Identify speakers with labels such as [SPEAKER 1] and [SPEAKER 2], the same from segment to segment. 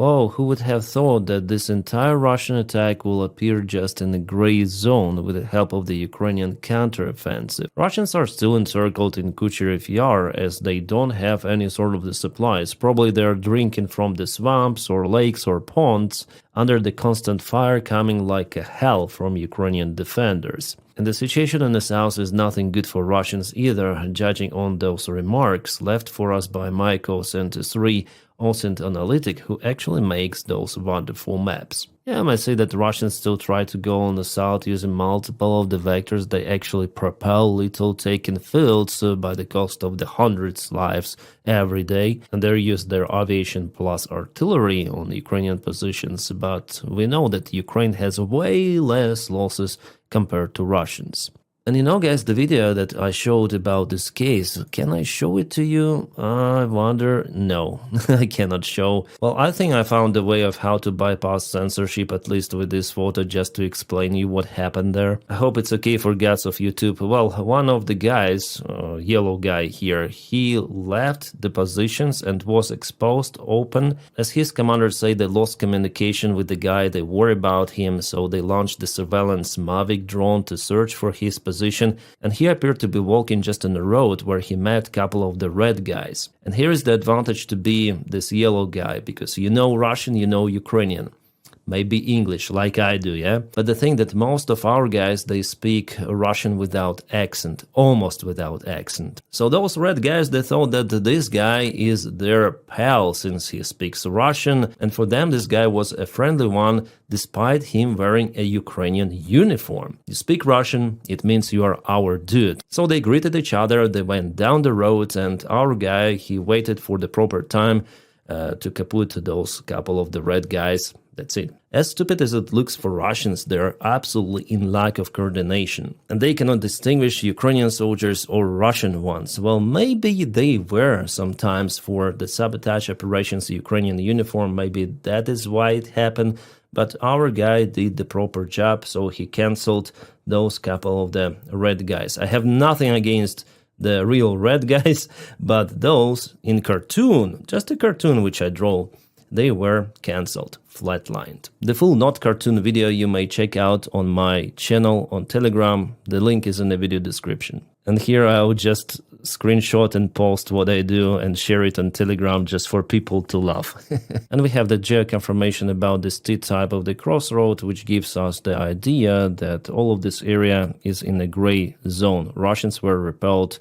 [SPEAKER 1] Oh, who would have thought that this entire Russian attack will appear just in a gray zone with the help of the Ukrainian counteroffensive? Russians are still encircled in Kucherev Yar as they don't have any sort of the supplies. Probably they're drinking from the swamps or lakes or ponds under the constant fire coming like a hell from Ukrainian defenders. And the situation in the south is nothing good for Russians either, judging on those remarks left for us by Michael73, OSINT analytic, who actually makes those wonderful maps. Yeah, I might say that Russians still try to go on the south using multiple of the vectors. They actually propel little taken fields by the cost of the hundreds lives every day, and they use their aviation plus artillery on Ukrainian positions, but we know that Ukraine has way less losses compared to Russians. And you know, guys, the video that I showed about this case, can I show it to you? I wonder. No, I cannot show. Well, I think I found a way of how to bypass censorship, at least with this photo, just to explain you what happened there. I hope it's okay for gods of YouTube. Well, one of the guys, yellow guy here, he left the positions and was exposed open. As his commanders say, they lost communication with the guy, they worry about him, so they launched the surveillance Mavic drone to search for his position. And he appeared to be walking just on the road where he met a couple of the red guys. And here is the advantage to be this yellow guy, because you know Russian, you know Ukrainian. Maybe English, like I do, yeah? But the thing that most of our guys, they speak Russian without accent, almost without accent. So those red guys, they thought that this guy is their pal since he speaks Russian, and for them this guy was a friendly one despite him wearing a Ukrainian uniform. You speak Russian, it means you are our dude. So they greeted each other, they went down the road, and our guy, he waited for the proper time to kaput those couple of the red guys. That's it. As stupid as it looks for Russians, they are absolutely in lack of coordination, and they cannot distinguish Ukrainian soldiers or Russian ones. Well, maybe they were sometimes for the sabotage operations Ukrainian uniform, maybe that is why it happened, but our guy did the proper job, so he cancelled those couple of the red guys. I have nothing against the real red guys, but those in cartoon, just a cartoon which I draw, they were cancelled, flatlined. The full not cartoon video you may check out on my channel on Telegram. The link is in the video description. And here I will just screenshot and post what I do and share it on Telegram just for people to laugh. And we have the geo-confirmation about this T-type of the crossroad, which gives us the idea that all of this area is in a gray zone. Russians were repelled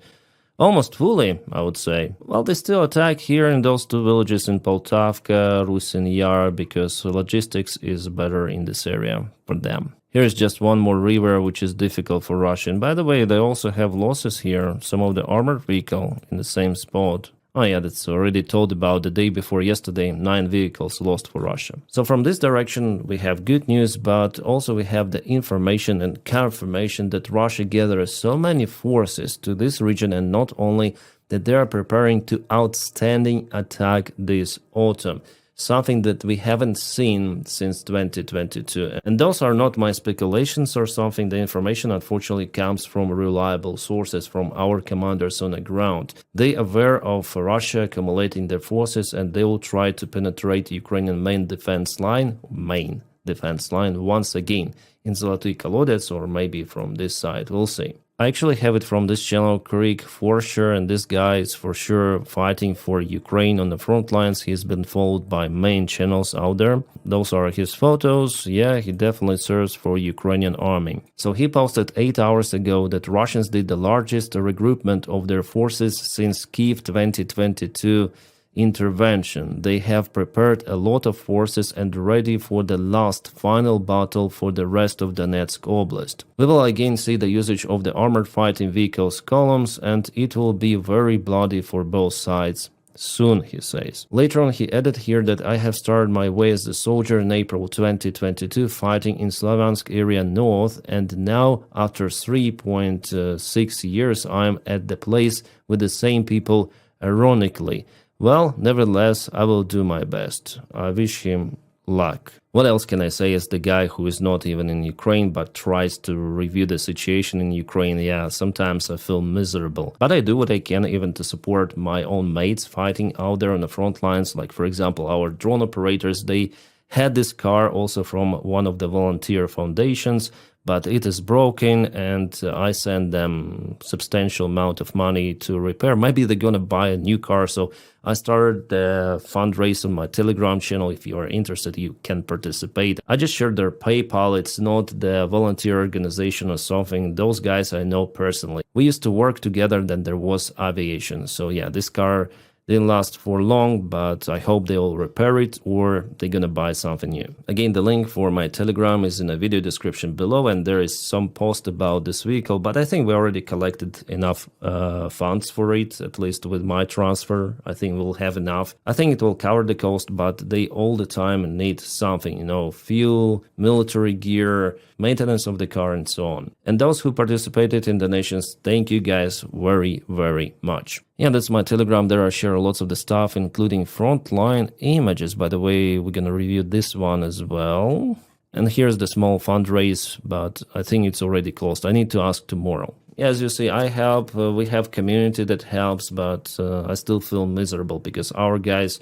[SPEAKER 1] almost fully, I would say. Well, they still attack here in those two villages in Poltavka, Ruzzian Yar, because logistics is better in this area for them. Here's just one more river, which is difficult for Russia. And by the way, they also have losses here, some of the armored vehicle in the same spot. Oh yeah, that's already told about the day before yesterday, 9 vehicles lost for Russia. So from this direction we have good news, but also we have the information and confirmation that Russia gathers so many forces to this region, and not only that they are preparing to outstanding attack this autumn. Something that we haven't seen since 2022. And those are not my speculations or something. The information unfortunately comes from reliable sources, from our commanders on the ground. They are aware of Russia accumulating their forces, and they will try to penetrate Ukrainian main defense line once again in Zoloty Kolodets, or maybe from this side, we'll see. I actually have it from this channel, Creek, for sure, and this guy is for sure fighting for Ukraine on the front lines. He's been followed by main channels out there. Those are his photos. Yeah, he definitely serves for Ukrainian army. So he posted 8 hours ago that Russians did the largest regroupment of their forces since Kiev 2022 intervention. They have prepared a lot of forces and ready for the last final battle for the rest of Donetsk Oblast. We will again see the usage of the armored fighting vehicles columns, and it will be very bloody for both sides. Soon, he says. Later on, he added here that I have started my way as a soldier in April 2022 fighting in Slaviansk area north, and now after 3.6 years I am at the place with the same people, ironically. Well, nevertheless, I will do my best. I wish him luck. What else can I say as the guy who is not even in Ukraine but tries to review the situation in Ukraine? Yeah, sometimes I feel miserable. But I do what I can even to support my own mates fighting out there on the front lines. Like, for example, our drone operators, they had this car also from one of the volunteer foundations, but it is broken, and I send them substantial amount of money to repair. Maybe they're gonna buy a new car, so I started the fundraiser on my Telegram channel. If you are interested, you can participate. I just shared their PayPal. It's not the volunteer organization or something. Those guys I know personally. We used to work together, then there was aviation. So yeah, this car didn't last for long, but I hope they'll repair it or they're gonna buy something new. Again, the link for my Telegram is in the video description below, and there is some post about this vehicle, but I think we already collected enough funds for it, at least with my transfer. I think we'll have enough. I think it will cover the cost, but they all the time need something, fuel, military gear, maintenance of the car, and so on. And those who participated in donations, thank you guys very, very much. Yeah, that's my Telegram. There I share lots of the stuff, including frontline images. By the way, we're gonna review this one as well. And here's the small fundraise, but I think it's already closed. I need to ask tomorrow. Yeah, as you see, I help. We have community that helps, but I still feel miserable because our guys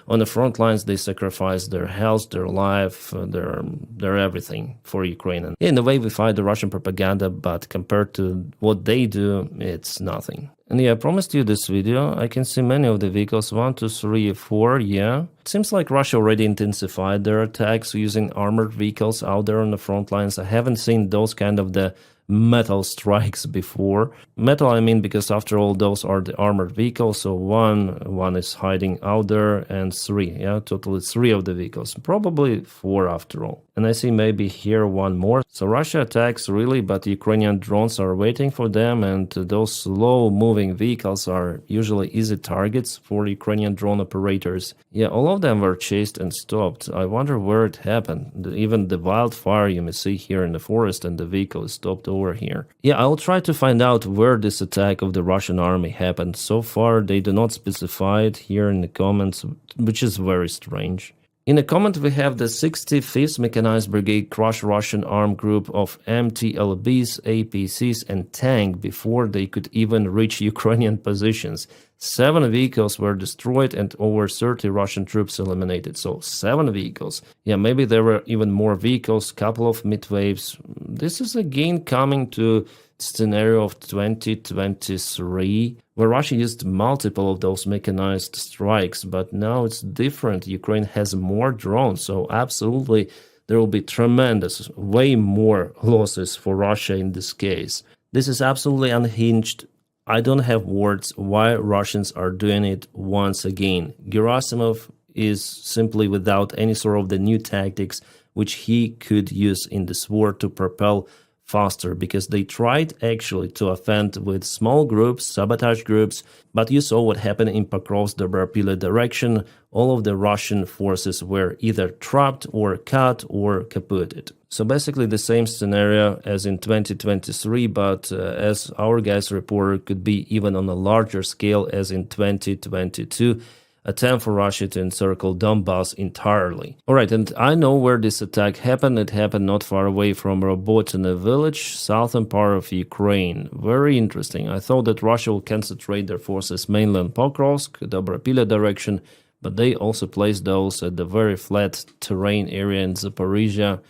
[SPEAKER 1] on the front lines, they sacrifice their health, their life, their everything for Ukraine. And in a way, we fight the Russian propaganda, but compared to what they do, it's nothing. And yeah, I promised you this video. I can see many of the vehicles, 1, 2, 3, 4, yeah. It seems like Russia already intensified their attacks using armored vehicles out there on the front lines. I haven't seen those kind of the metal strikes before. Metal, I mean, because after all, those are the armored vehicles. So one is hiding out there, and 3, yeah, totally 3 of the vehicles, probably 4 after all. And I see maybe here 1 more. So Russia attacks really, but Ukrainian drones are waiting for them, and those slow moving vehicles are usually easy targets for Ukrainian drone operators. Yeah, all of them were chased and stopped. I wonder where it happened. Even the wildfire you may see here in the forest, and the vehicle is stopped over here. Yeah, I'll try to find out where this attack of the Russian army happened. So far, they do not specify it here in the comments, which is very strange. In the comment, we have the 65th Mechanized Brigade crushed Russian armed group of MTLBs, APCs, and tank before they could even reach Ukrainian positions. 7 vehicles were destroyed and over 30 Russian troops eliminated. So 7 vehicles. Yeah, maybe there were even more vehicles, couple of midwaves. This is again coming to scenario of 2023, where Russia used multiple of those mechanized strikes, but now it's different. Ukraine has more drones, so absolutely there will be tremendous, way more losses for Russia in this case. This is absolutely unhinged. I don't have words why Russians are doing it once again. Gerasimov is simply without any sort of the new tactics which he could use in this war to propel faster, because they tried actually to offend with small groups, sabotage groups, but you saw what happened in Pokrovsk, the direction. All of the Russian forces were either trapped or cut or kaputted. So basically the same scenario as in 2023, but as our guys reported, could be even on a larger scale as in 2022. Attempt for Russia to encircle Donbass entirely. Alright, and I know where this attack happened. It happened not far away from Robotyne village, southern part of Ukraine. Very interesting. I thought that Russia will concentrate their forces mainly on Pokrovsk, Dobropilya direction, but they also placed those at the very flat terrain area in Zaporizhia.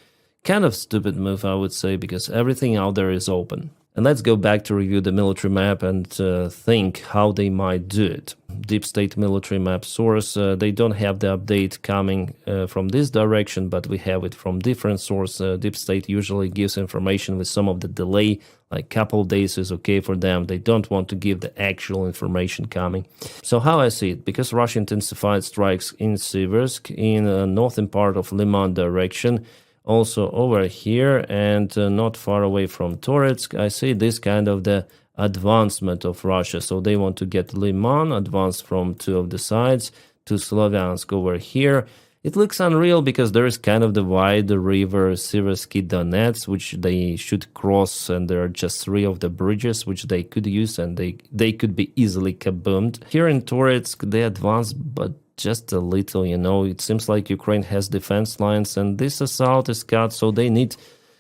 [SPEAKER 1] Kind of stupid move, I would say, because everything out there is open. And let's go back to review the military map and think how they might do it. Deep State military map source, they don't have the update coming from this direction, but we have it from different source. Deep State usually gives information with some of the delay, like couple of days is okay for them. They don't want to give the actual information coming. So how I see it, because Russia intensified strikes in Siversk, in northern part of Liman direction, also over here and not far away from Toretsk, I see this kind of the advancement of Russia. So they want to get Liman, advance from 2 of the sides, to Slovyansk over here. It looks unreal because there is kind of the wide river Siversky Donets, which they should cross, and there are just 3 of the bridges which they could use, and they could be easily kaboomed. Here in Toretsk they advanced, but just a little, you know. It seems like Ukraine has defense lines, and this assault is cut, so they need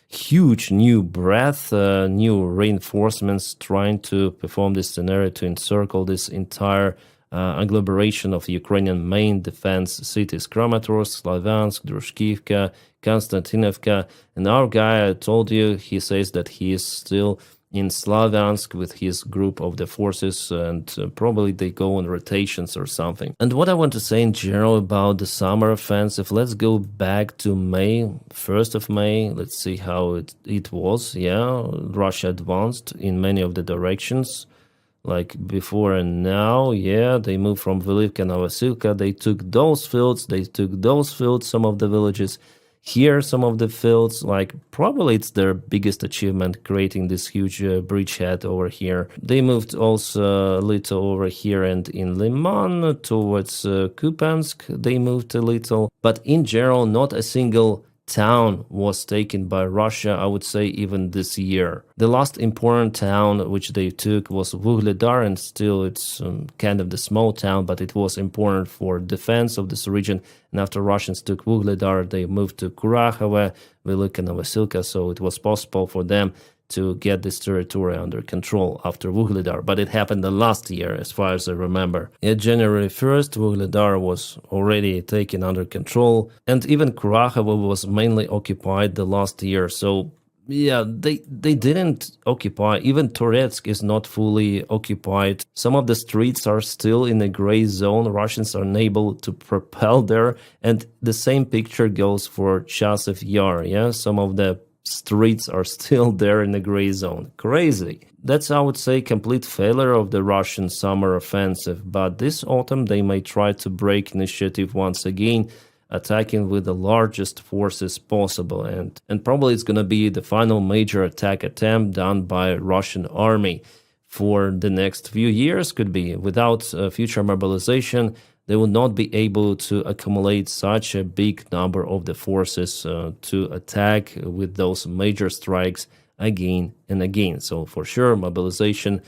[SPEAKER 1] huge new breadth, new reinforcements trying to perform this scenario to encircle this entire agglomeration of Ukrainian main defense cities: Kramatorsk, Slavyansk, Drushkivka, Konstantinovka. And our guy, I told you, he says that he is still in Slavyansk with his group of the forces, and probably they go on rotations or something. And what I want to say in general about the summer offensive, let's go back to May, 1st of May. Let's see how it was. Yeah, Russia advanced in many of the directions, like before and now. Yeah, they moved from Velivka, Novosilka. They took those fields, some of the villages. Here, some of the fields, like probably it's their biggest achievement, creating this huge bridgehead over here. They moved also a little over here, and in Liman towards Kupiansk, they moved a little. But in general, not a single town was taken by Russia, I would say, even this year. The last important town which they took was Vuhledar, and still it's kind of the small town, but it was important for defense of this region. And after Russians took Vuhledar, they moved to Kurakhove, Velika Novosilka, so it was possible for them to get this territory under control after Vuhledar. But it happened the last year, as far as I remember. At January 1st, Vuhledar was already taken under control, and even Kurakhove was mainly occupied the last year. So yeah, they didn't occupy. Even Toretsk is not fully occupied. Some of the streets are still in a gray zone. Russians are unable to propel there. And the same picture goes for Chasiv Yar. Yeah, some of the streets are still there in the gray zone. Crazy. That's, I would say, complete failure of the Russian summer offensive. But this autumn they may try to break initiative once again, attacking with the largest forces possible. And probably it's going to be the final major attack attempt done by Russian army for the next few years. Could be without future mobilization, they will not be able to accumulate such a big number of the forces to attack with those major strikes again and again. So for sure, mobilization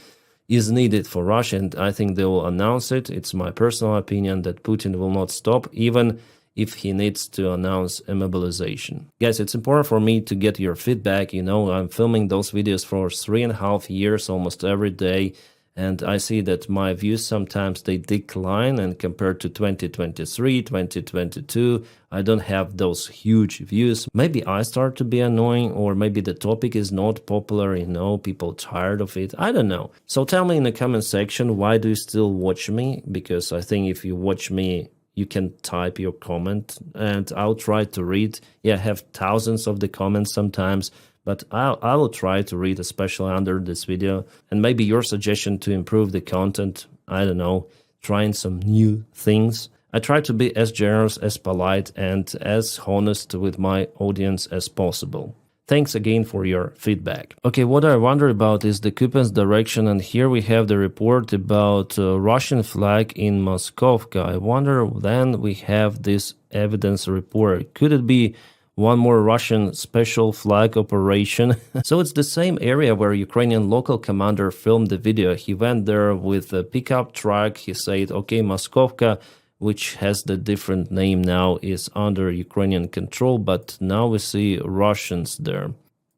[SPEAKER 1] is needed for Russia, and I think they will announce it. It's my personal opinion that Putin will not stop, even if he needs to announce a mobilization. Guys, it's important for me to get your feedback. You know, I'm filming those videos for 3.5 years, almost every day. And I see that my views sometimes they decline, and compared to 2023, 2022, I don't have those huge views. Maybe I start to be annoying, or maybe the topic is not popular, you know, people tired of it. I don't know. So tell me in the comment section, why do you still watch me? Because I think if you watch me, you can type your comment and I'll try to read. Yeah, I have thousands of the comments sometimes, but I will try to read, especially under this video. And maybe your suggestion to improve the content, I don't know, trying some new things. I try to be as generous, as polite, and as honest with my audience as possible. Thanks again for your feedback. Okay, what I wonder about is the Kupiansk direction, and here we have the report about Russian flag in Moskovka. I wonder then we have this evidence report. Could it be one more Russian special flag operation? So it's the same area where Ukrainian local commander filmed the video. He went there with a pickup truck. He said, okay, Moskovka, which has the different name now, is under Ukrainian control, but now we see Russians there.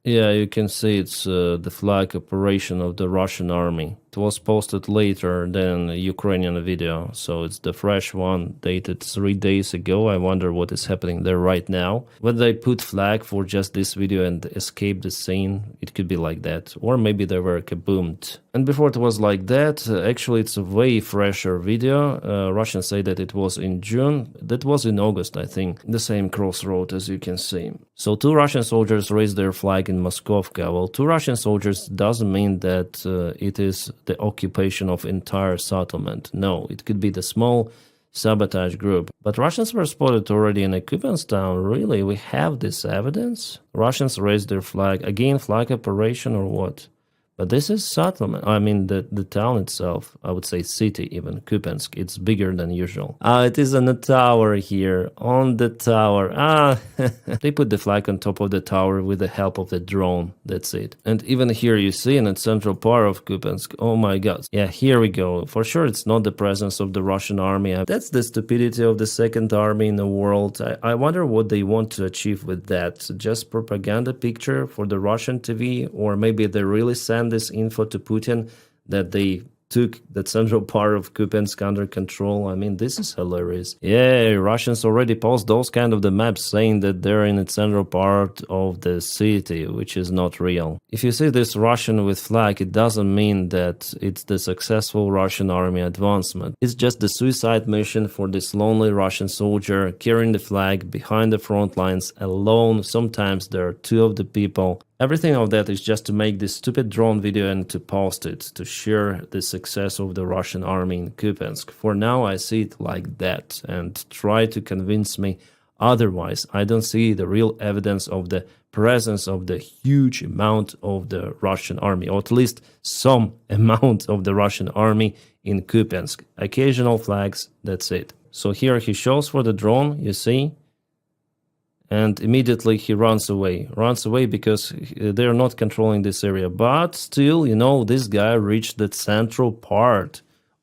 [SPEAKER 1] Yeah, you can see it's the flag operation of the Russian army. It was posted later than a Ukrainian video, so it's the fresh one, dated 3 days ago. I wonder what is happening there right now. Whether they put flag for just this video and escape the scene, it could be like that. Or maybe they were kaboomed. And before it was like that, actually it's a way fresher video. Russians say that it was in June. That was in August, I think. The same crossroad, as you can see. So 2 Russian soldiers raised their flag in Moskovka. Well, 2 Russian soldiers doesn't mean that it is the occupation of entire settlement. No, it could be the small sabotage group. But Russians were spotted already in a Kupiansk town. Really? We have this evidence? Russians raised their flag. Again, flag operation or what? But this is settlement. I mean, the town itself, I would say city even, Kupensk, it's bigger than usual. It is on the tower here, on the tower. They put the flag on top of the tower with the help of the drone, that's it. And even here you see in the central part of Kupensk, oh my god. Yeah, here we go. For sure it's not the presence of the Russian army. That's the stupidity of the second army in the world. I wonder what they want to achieve with that. Just propaganda picture for the Russian TV, or maybe they really send this info to Putin that they took the central part of Kupensk under control. I mean, this is hilarious. Yeah, Russians already post those kind of the maps saying that they're in the central part of the city, which is not real. If you see this Russian with flag, it doesn't mean that it's the successful Russian army advancement. It's just the suicide mission for this lonely Russian soldier carrying the flag behind the front lines alone. Sometimes there are two of the people. Everything of that is just to make this stupid drone video and to post it, to share the success of the Russian army in Kupensk. For now, I see it like that and try to convince me otherwise. I don't see the real evidence of the presence of the huge amount of the Russian army, or at least some amount of the Russian army in Kupensk. Occasional flags, that's it. So here he shows for the drone, you see. And immediately he runs away because they're not controlling this area. But still, you know, this guy reached the central part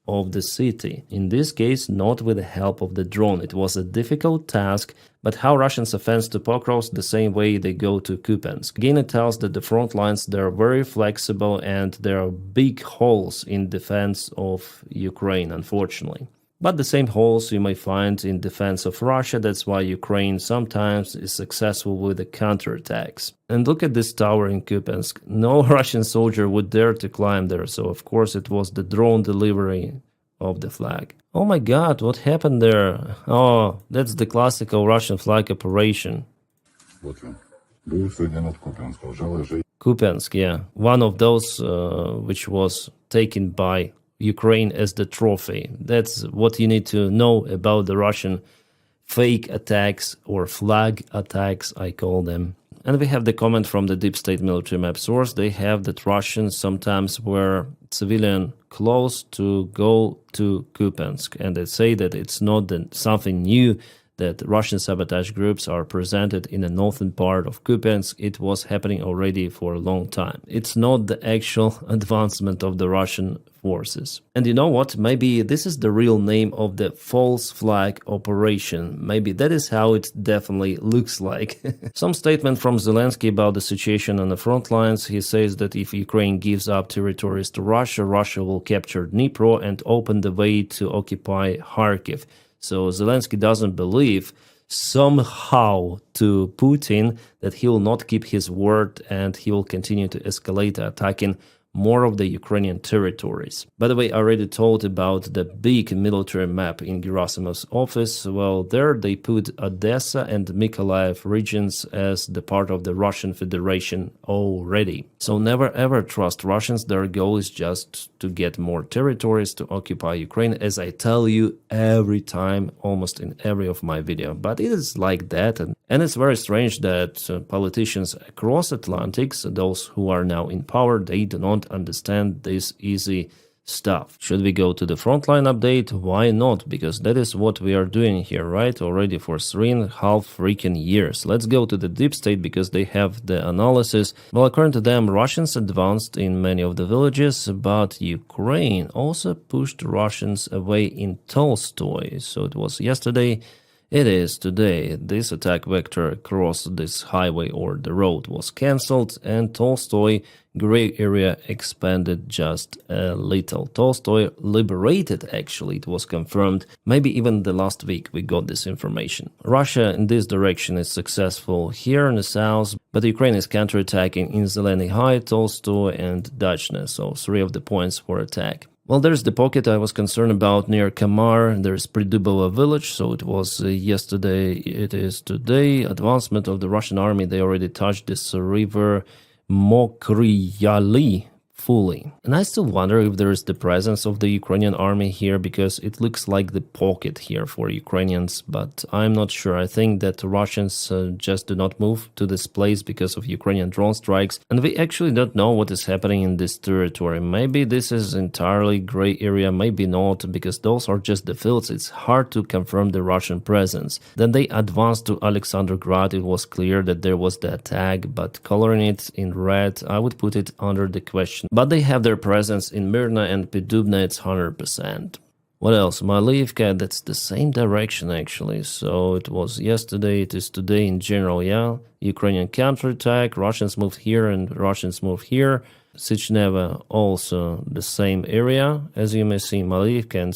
[SPEAKER 1] of the city. In this case, not with the help of the drone. It was a difficult task, but how Russians offend to Pokrovsk the same way they go to Kupensk. Again, it tells that the front lines, they're very flexible and there are big holes in defense of Ukraine, unfortunately. But the same holes you may find in defense of Russia. That's why Ukraine sometimes is successful with the counterattacks. And look at this tower in Kupensk. No Russian soldier would dare to climb there, so of course it was the drone delivery of the flag. Oh my god, what happened there? Oh, that's the classical Russian flag operation. Kupensk, yeah. One of those which was taken by Ukraine as the trophy. That's what you need to know about the Russian fake attacks or flag attacks, I call them. And we have the comment from the deep state military map source. They have that Russians sometimes wear civilian clothes to go to Kupensk. And they say that it's not something new that Russian sabotage groups are presented in the northern part of Kupensk. It was happening already for a long time. It's not the actual advancement of the Russian forces. And you know what? Maybe this is the real name of the false flag operation. Maybe that is how it definitely looks like. Some statement from Zelensky about the situation on the front lines. He says that if Ukraine gives up territories to Russia, Russia will capture Dnipro and open the way to occupy Kharkiv. So Zelensky doesn't believe somehow to Putin that he will not keep his word and he will continue to escalate attacking more of the Ukrainian territories. By the way, I already told about the big military map in Gerasimov's office. Well, there they put Odessa and Mykolaiv regions as the part of the Russian Federation already. So never ever trust Russians. Their goal is just to get more territories to occupy Ukraine, as I tell you every time, almost in every of my video. But it is like that, and it's very strange that politicians across Atlantics, those who are now in power, they do not understand this easy stuff. Should we go to the frontline update? Why not? Because that is what we are doing here, right? Already for 3.5 freaking years. Let's go to the deep state because they have the analysis. Well, according to them, Russians advanced in many of the villages, but Ukraine also pushed Russians away in Tolstoy. So it was yesterday. It is today. This attack vector across this highway or the road was cancelled and Tolstoy gray area expanded just a little. Tolstoy liberated, actually, it was confirmed. Maybe even the last week we got this information. Russia in this direction is successful here in the south, but Ukraine is counterattacking in Zeleny High, Tolstoy and Dachne, so 3 of the points for attack. Well, there's the pocket I was concerned about near Kamar. There's Pridubova village, so it was yesterday, it is today. Advancement of the Russian army, they already touched this river Mokryali fully. And I still wonder if there is the presence of the Ukrainian army here, because it looks like the pocket here for Ukrainians, but I'm not sure. I think that Russians just do not move to this place because of Ukrainian drone strikes, and we actually don't know what is happening in this territory. Maybe this is entirely gray area, maybe not, because those are just the fields. It's hard to confirm the Russian presence. Then they advanced to Alexandergrad. It was clear that there was the attack, but coloring it in red, I would put it under the question. But they have their presence in Myrna and Pidubna, it's 100%. What else? Malivka, that's the same direction actually. So it was yesterday, it is today in general, yeah. Ukrainian counterattack, Russians moved here and Russians moved here. Sichneva also the same area, as you may see, Malivka and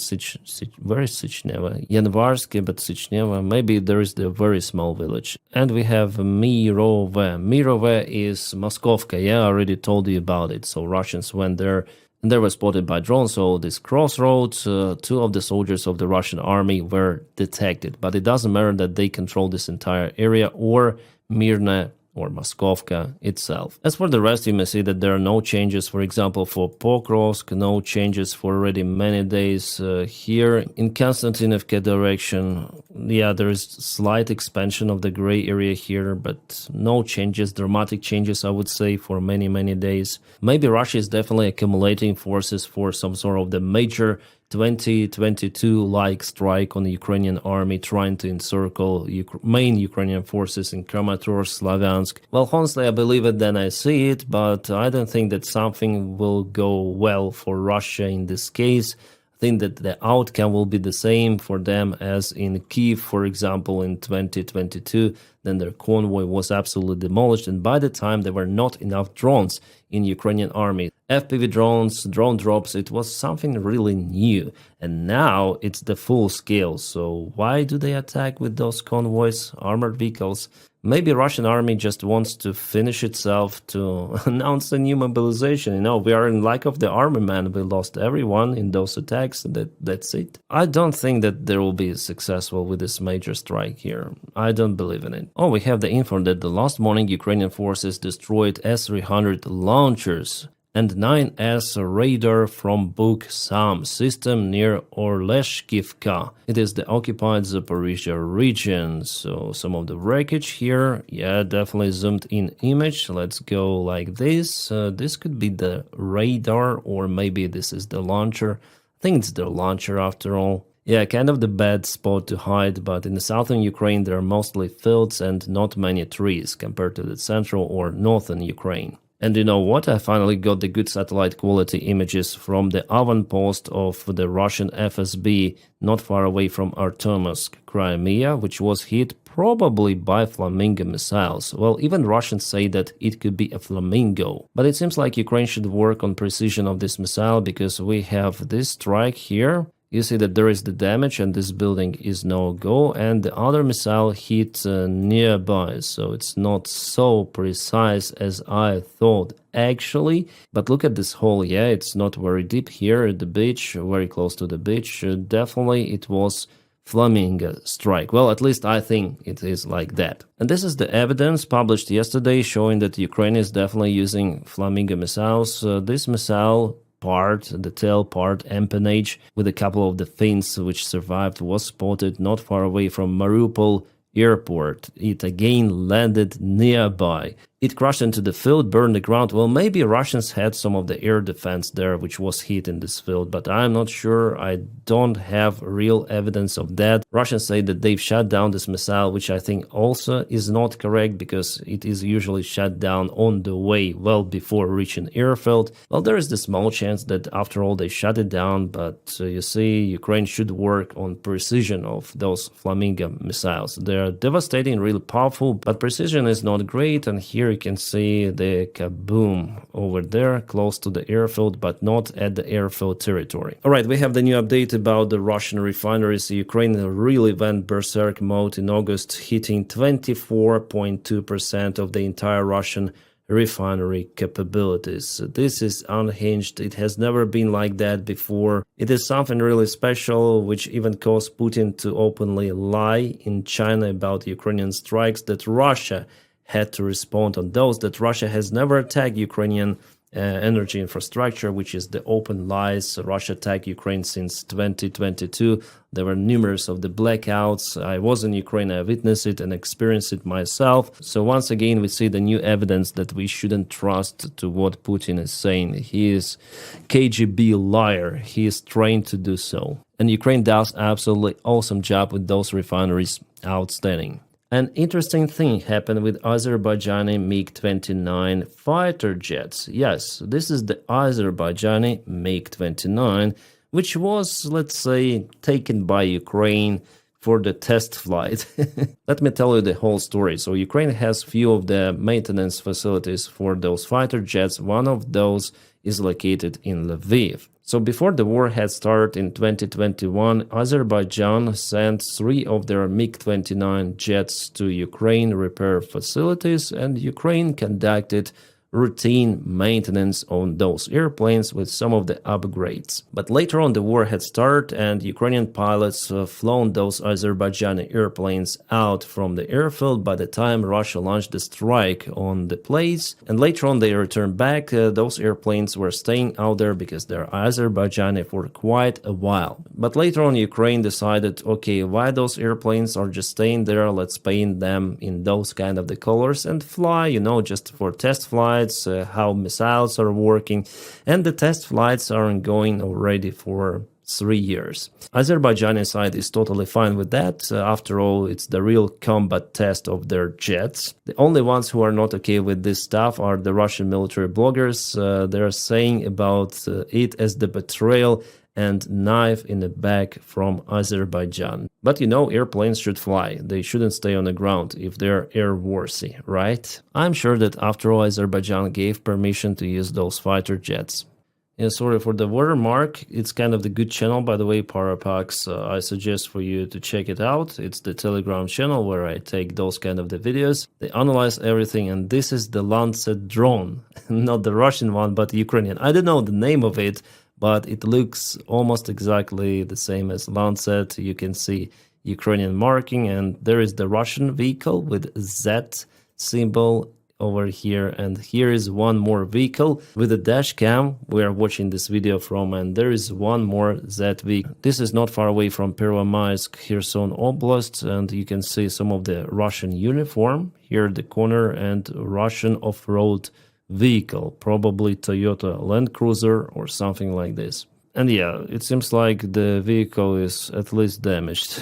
[SPEAKER 1] where is Sichneva? Yanvarsky, but Sichneva, maybe there is the very small village. And we have Mirove. Mirove is Moskovka, yeah, I already told you about it. So Russians went there and they were spotted by drones. So this crossroads, two of the soldiers of the Russian army were detected, but it doesn't matter that they control this entire area or Mirna or Moskovka itself. As for the rest, you may see that there are no changes, for example, for Pokrovsk, no changes for already many days here. In Konstantinovka direction, yeah, there is slight expansion of the gray area here, but no changes, dramatic changes, I would say, for many days. Maybe Russia is definitely accumulating forces for some sort of the major 2022-like strike on the Ukrainian army, trying to encircle main Ukrainian forces in Kramatorsk, Slavyansk. Well, honestly, I believe it, then I see it, but I don't think that something will go well for Russia in this case. I think that the outcome will be the same for them as in Kiev, for example, in 2022. Then their convoy was absolutely demolished, and by the time there were not enough drones in Ukrainian army. FPV drones, drone drops, it was something really new, and now it's the full scale. So why do they attack with those convoys, armored vehicles? Maybe Russian army just wants to finish itself to announce a new mobilization. You know, we are in lack of the army, man. We lost everyone in those attacks. That's it. I don't think that they will be successful with this major strike here. I don't believe in it. Oh, we have the info that the last morning Ukrainian forces destroyed S-300 launchers and 9S radar from Buk Sam system near Orleshkivka. It is the occupied Zaporizhia region. So some of the wreckage here, yeah, definitely zoomed in image. Let's go like this. This could be the radar, or maybe this is the launcher. I think it's the launcher after all. Yeah, kind of the bad spot to hide, but in the southern Ukraine there are mostly fields and not many trees compared to the central or northern Ukraine. And you know what? I finally got the good satellite quality images from the avant-post of the Russian FSB not far away from Artemovsk, Crimea, which was hit probably by Flamingo missiles. Well, even Russians say that it could be a Flamingo. But it seems like Ukraine should work on precision of this missile, because we have this strike here. You see that there is the damage and this building is no go, and the other missile hit nearby, so it's not so precise as I thought actually. But look at this hole, yeah, it's not very deep here at the beach, very close to the beach. Definitely it was Flamingo strike. Well, at least I think it is like that. And this is the evidence published yesterday showing that Ukraine is definitely using Flamingo missiles. This missile part, the tail part, empennage, with a couple of the fins which survived, was spotted not far away from Mariupol airport. It again landed nearby. It crashed into the field, burned the ground. Well, maybe Russians had some of the air defense there, which was hit in this field, but I'm not sure. I don't have real evidence of that. Russians say that they've shut down this missile, which I think also is not correct, because it is usually shut down on the way, well before reaching airfield. Well, there is the small chance that after all they shut it down, but you see, Ukraine should work on precision of those Flamingo missiles. They are devastating, really powerful, but precision is not great, and here you can see the kaboom over there close to the airfield, but not at the airfield territory. Alright, we have the new update about the Russian refineries. Ukraine really went berserk mode in August, hitting 24.2% of the entire Russian refinery capabilities. This is unhinged. It has never been like that before. It is something really special, which even caused Putin to openly lie in China about Ukrainian strikes, that Russia had to respond on those, that Russia has never attacked Ukrainian energy infrastructure, which is the open lies. Russia attacked Ukraine since 2022. There were numerous of the blackouts. I was in Ukraine, I witnessed it and experienced it myself. So once again, we see the new evidence that we shouldn't trust to what Putin is saying. He is KGB liar. He is trained to do so. And Ukraine does absolutely awesome job with those refineries. Outstanding. An interesting thing happened with Azerbaijani MiG-29 fighter jets. Yes, this is the Azerbaijani MiG-29, which was, let's say, taken by Ukraine for the test flight. Let me tell you the whole story. So Ukraine has few of the maintenance facilities for those fighter jets. One of those is located in Lviv. So before the war had started in 2021, Azerbaijan sent 3 of their MiG-29 jets to Ukraine repair facilities, and Ukraine conducted routine maintenance on those airplanes with some of the upgrades. But later on the war had started and Ukrainian pilots flown those Azerbaijani airplanes out from the airfield by the time Russia launched the strike on the place. And later on they returned back. Those airplanes were staying out there because they're Azerbaijani for quite a while. But later on Ukraine decided, okay, why those airplanes are just staying there, let's paint them in those kind of the colors and fly, you know, just for test flights. How missiles are working, and the test flights are ongoing already for 3 years. Azerbaijani side is totally fine with that. After all, it's the real combat test of their jets. The only ones who are not okay with this stuff are the Russian military bloggers. They're saying about it as the betrayal and knife in the back from Azerbaijan. But you know, airplanes should fly. They shouldn't stay on the ground if they're airworthy, right? I'm sure that after all, Azerbaijan gave permission to use those fighter jets. Yeah, sorry for the watermark. It's kind of the good channel, by the way, Parapax. I suggest for you to check it out. It's the Telegram channel where I take those kind of the videos. They analyze everything, and this is the Lancet drone. Not the Russian one, but the Ukrainian. I don't know the name of it, but it looks almost exactly the same as Lancet. You can see Ukrainian marking, and there is the Russian vehicle with Z symbol over here, and here is one more vehicle with a dash cam we are watching this video from, and there is one more Z vehicle. This is not far away from Pervomaisk, Kherson Oblast, and you can see some of the Russian uniform here at the corner and Russian off-road vehicle, probably Toyota Land Cruiser or something like this. And yeah, it seems like the vehicle is at least damaged.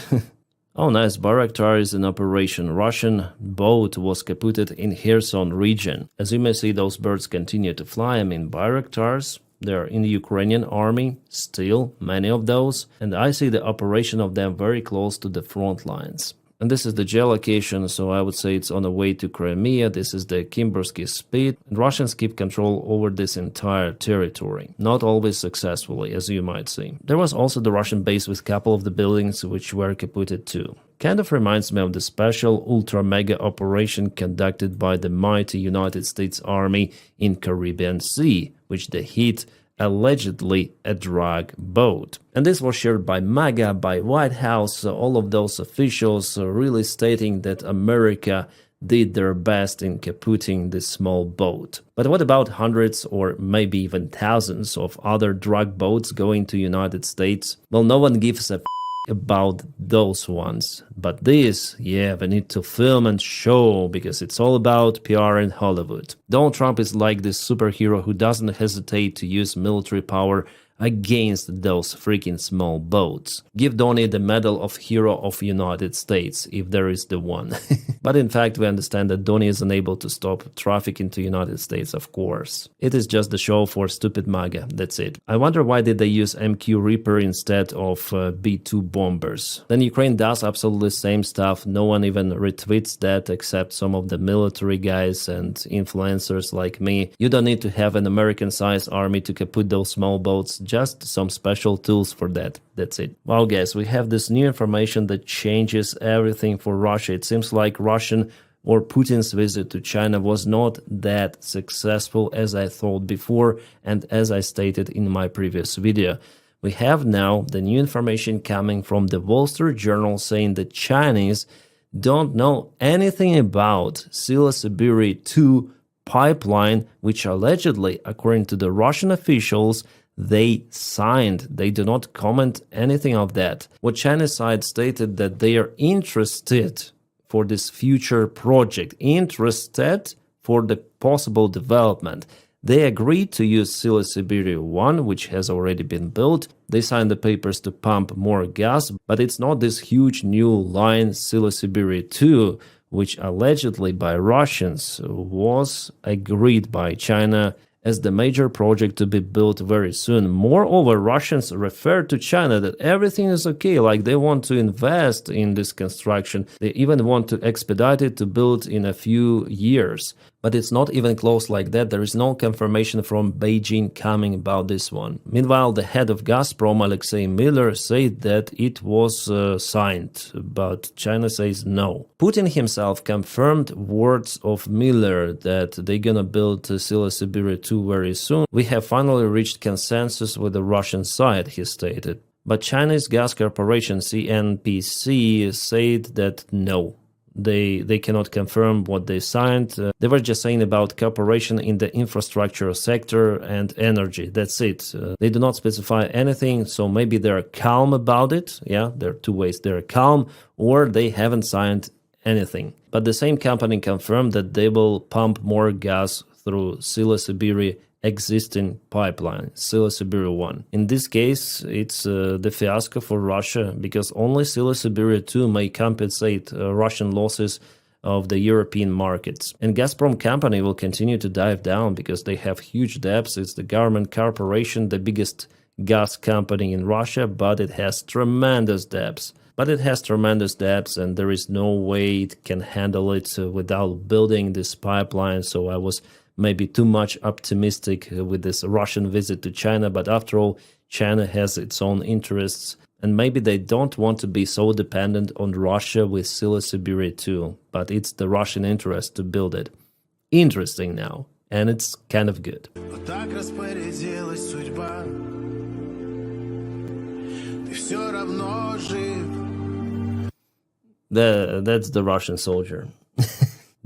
[SPEAKER 1] Oh nice, Bayraktar is in operation. Russian boat was kaputted in Kherson region. As you may see, those birds continue to fly. I mean, Bayraktars, they're in the Ukrainian army, still many of those, and I see the operation of them very close to the front lines. And this is the geolocation, so I would say it's on the way to Crimea. This is the Kimbersky Spit. And Russians keep control over this entire territory, not always successfully, as you might see. There was also the Russian base with a couple of the buildings which were kaputted too. Kind of reminds me of the special ultra-mega operation conducted by the mighty United States Army in Caribbean Sea, which they hit allegedly a drug boat. And this was shared by MAGA, by White House, all of those officials really stating that America did their best in kaputting this small boat. But what about hundreds or maybe even thousands of other drug boats going to United States? Well, no one gives a about those ones. But this, yeah, we need to film and show because it's all about PR in Hollywood. Donald Trump is like this superhero who doesn't hesitate to use military power against those freaking small boats. Give Donnie the Medal of Hero of United States, if there is the one. But in fact, we understand that Donnie is unable to stop traffic into United States, of course. It is just the show for stupid MAGA, that's it. I wonder why did they use MQ Reaper instead of B-2 bombers. Then Ukraine does absolutely same stuff, no one even retweets that except some of the military guys and influencers like me. You don't need to have an American-sized army to kaput those small boats, just some special tools for that. That's it. Well, guys, we have this new information that changes everything for Russia. It seems like Russian or Putin's visit to China was not that successful as I thought before and as I stated in my previous video. We have now the new information coming from the Wall Street Journal saying that Chinese don't know anything about Silasibiri 2 pipeline, which allegedly, according to the Russian officials, they signed. They do not comment anything of that. What Chinese side stated that they are interested for this future project, interested for the possible development. They agreed to use Sila Siberia 1, which has already been built. They signed the papers to pump more gas, but it's not this huge new line Sila Siberia 2, which allegedly by Russians was agreed by China as the major project to be built very soon. Moreover, Russians refer to China that everything is okay, like they want to invest in this construction. They even want to expedite it to build in a few years. But it's not even close like that. There is no confirmation from Beijing coming about this one. Meanwhile, the head of Gazprom, Alexei Miller, said that it was signed, but China says no. Putin himself confirmed words of Miller that they're gonna build Sila Siberia 2 very soon. We have finally reached consensus with the Russian side, he stated. But Chinese gas corporation CNPC said that no. They cannot confirm what they signed. They were just saying about cooperation in the infrastructure sector and energy. That's it. They do not specify anything, so maybe they're calm about it. Yeah, there are two ways. They're calm or they haven't signed anything. But the same company confirmed that they will pump more gas through Sila Siberia existing pipeline, Sila Siberia 1. In this case, it's the fiasco for Russia because only Sila Siberia 2 may compensate Russian losses of the European markets. And Gazprom company will continue to dive down because they have huge debts. It's the government corporation, the biggest gas company in Russia, but it has tremendous debts. And there is no way it can handle it without building this pipeline. So I was maybe too much optimistic with this Russian visit to China, but after all, China has its own interests, and maybe they don't want to be so dependent on Russia with Sila Siberia 2, but it's the Russian interest to build it. Interesting now, and it's kind of good. That's the Russian soldier.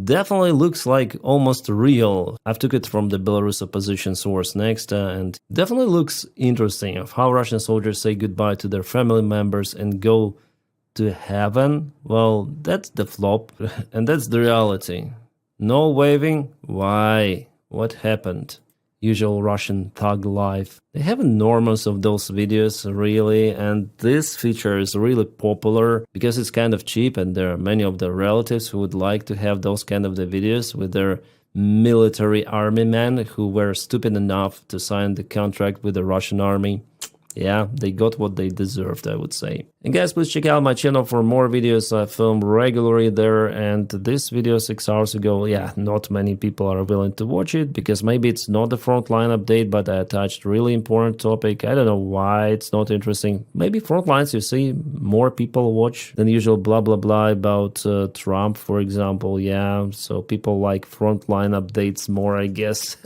[SPEAKER 1] Definitely looks like almost real. I've took it from the Belarus opposition source next, and definitely looks interesting of how Russian soldiers say goodbye to their family members and go to heaven. Well, that's the flop, and that's the reality. No waving? Why? What happened? Usual Russian thug life. They have enormous of those videos, really, and this feature is really popular because it's kind of cheap, and there are many of the relatives who would like to have those kind of the videos with their military army men who were stupid enough to sign the contract with the Russian army. Yeah, they got what they deserved, I would say. And guys, please check out my channel for more videos. I film regularly there, and this video 6 hours ago, yeah, not many people are willing to watch it, because maybe it's not the frontline update, but I touched really important topic. I don't know why it's not interesting. Maybe frontlines, you see, more people watch than usual blah blah blah about Trump, for example, yeah, so people like frontline updates more, I guess.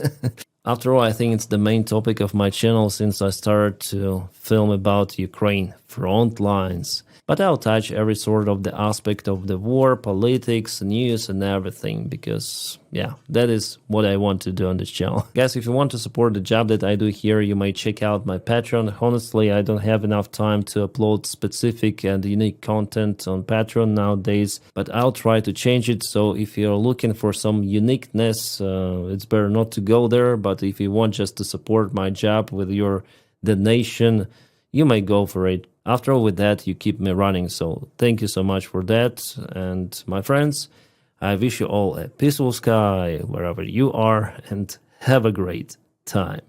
[SPEAKER 1] After all, I think it's the main topic of my channel since I started to film about Ukraine front lines. But I'll touch every sort of the aspect of the war, politics, news and everything, because yeah, that is what I want to do on this channel. Guys, if you want to support the job that I do here, you may check out my Patreon. Honestly, I don't have enough time to upload specific and unique content on Patreon nowadays, but I'll try to change it. So if you're looking for some uniqueness, it's better not to go there. But if you want just to support my job with your donation, you may go for it. After all, with that, you keep me running, so thank you so much for that. And my friends, I wish you all a peaceful sky wherever you are, and have a great time.